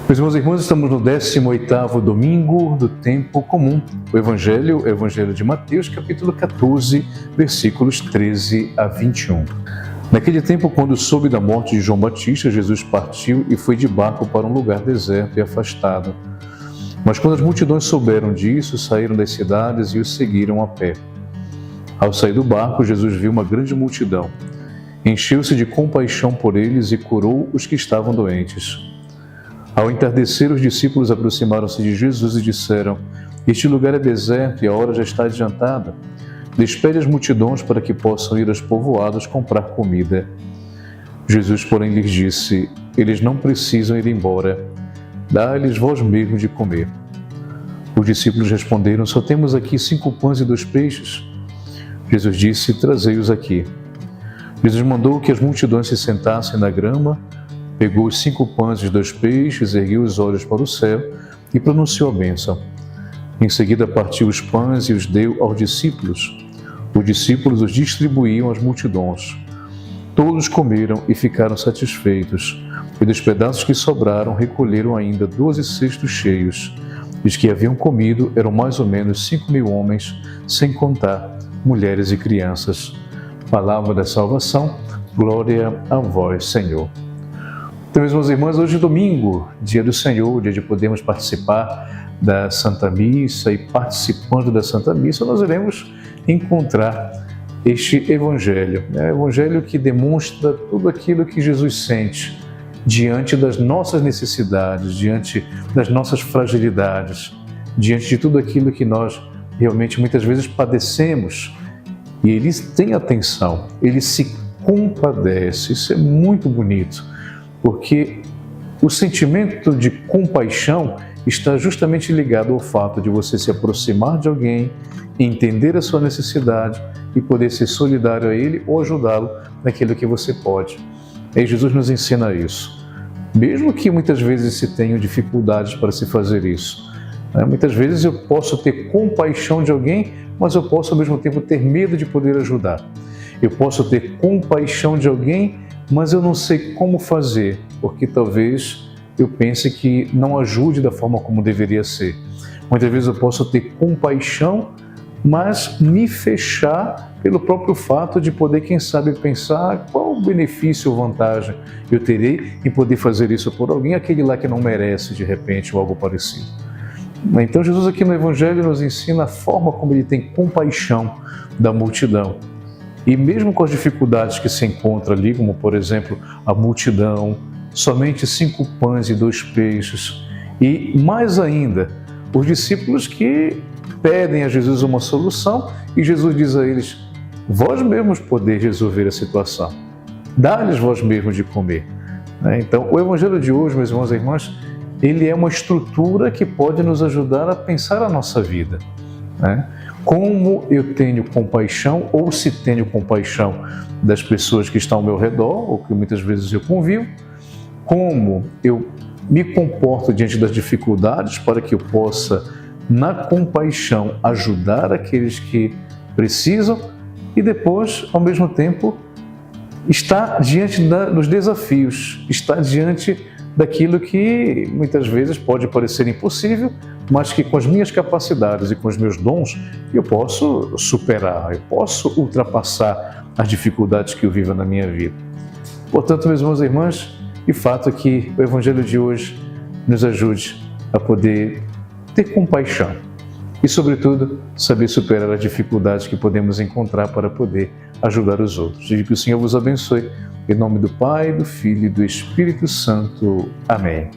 Meus irmãos e irmãs, estamos no 18º domingo do tempo comum. O Evangelho é o Evangelho de Mateus, capítulo 14, versículos 13 a 21. Naquele tempo, quando soube da morte de João Batista, Jesus partiu e foi de barco para um lugar deserto e afastado. Mas quando as multidões souberam disso, saíram das cidades e o seguiram a pé. Ao sair do barco, Jesus viu uma grande multidão. Encheu-se de compaixão por eles e curou os que estavam doentes. Ao entardecer, os discípulos aproximaram-se de Jesus e disseram: Este lugar é deserto e a hora já está adiantada. Despede as multidões para que possam ir aos povoados comprar comida. Jesus, porém, lhes disse: Eles não precisam ir embora. Dá-lhes vós mesmos de comer. Os discípulos responderam: Só temos aqui 5 pães e 2 peixes. Jesus disse: Trazei-os aqui. Jesus mandou que as multidões se sentassem na grama. Pegou os 5 pães e 2 peixes, ergueu os olhos para o céu e pronunciou a bênção. Em seguida partiu os pães e os deu aos discípulos. Os discípulos os distribuíam às multidões. Todos comeram e ficaram satisfeitos. E dos pedaços que sobraram, recolheram ainda 12 cestos cheios. Os que haviam comido eram mais ou menos 5.000 homens, sem contar mulheres e crianças. Palavra da salvação, glória a vós, Senhor. Então, meus irmãos, hoje é domingo, dia do Senhor, dia de podermos participar da Santa Missa, e participando da Santa Missa nós iremos encontrar este Evangelho, o Evangelho que demonstra tudo aquilo que Jesus sente diante das nossas necessidades, diante das nossas fragilidades, diante de tudo aquilo que nós realmente muitas vezes padecemos. E Ele tem atenção, Ele se compadece, isso é muito bonito. Porque o sentimento de compaixão está justamente ligado ao fato de você se aproximar de alguém, entender a sua necessidade e poder ser solidário a ele ou ajudá-lo naquilo que você pode. E Jesus nos ensina isso. Mesmo que muitas vezes se tenham dificuldades para se fazer isso. Muitas vezes eu posso ter compaixão de alguém, mas eu posso ao mesmo tempo ter medo de poder ajudar. Eu posso ter compaixão de alguém, mas eu não sei como fazer, porque talvez eu pense que não ajude da forma como deveria ser. Muitas vezes eu posso ter compaixão, mas me fechar pelo próprio fato de poder, quem sabe, pensar qual benefício ou vantagem eu terei em poder fazer isso por alguém, aquele lá que não merece, de repente, ou algo parecido. Então Jesus aqui no Evangelho nos ensina a forma como Ele tem compaixão da multidão. E mesmo com as dificuldades que se encontra ali, como por exemplo a multidão, somente 5 pães e 2 peixes, e mais ainda, os discípulos que pedem a Jesus uma solução e Jesus diz a eles: vós mesmos podeis resolver a situação, dá-lhes vós mesmos de comer. Então o Evangelho de hoje, meus irmãos e irmãs, ele é uma estrutura que pode nos ajudar a pensar a nossa vida. Como eu tenho compaixão, ou se tenho compaixão das pessoas que estão ao meu redor, ou que muitas vezes eu convivo, como eu me comporto diante das dificuldades para que eu possa, na compaixão, ajudar aqueles que precisam e depois, ao mesmo tempo, estar diante dos desafios, estar diante daquilo que muitas vezes pode parecer impossível, mas que com as minhas capacidades e com os meus dons eu posso superar, eu posso ultrapassar as dificuldades que eu vivo na minha vida. Portanto, meus irmãos e irmãs, de fato que o Evangelho de hoje nos ajude a poder ter compaixão e, sobretudo, saber superar as dificuldades que podemos encontrar para poder ajudar os outros. E que o Senhor vos abençoe. Em nome do Pai, do Filho e do Espírito Santo. Amém.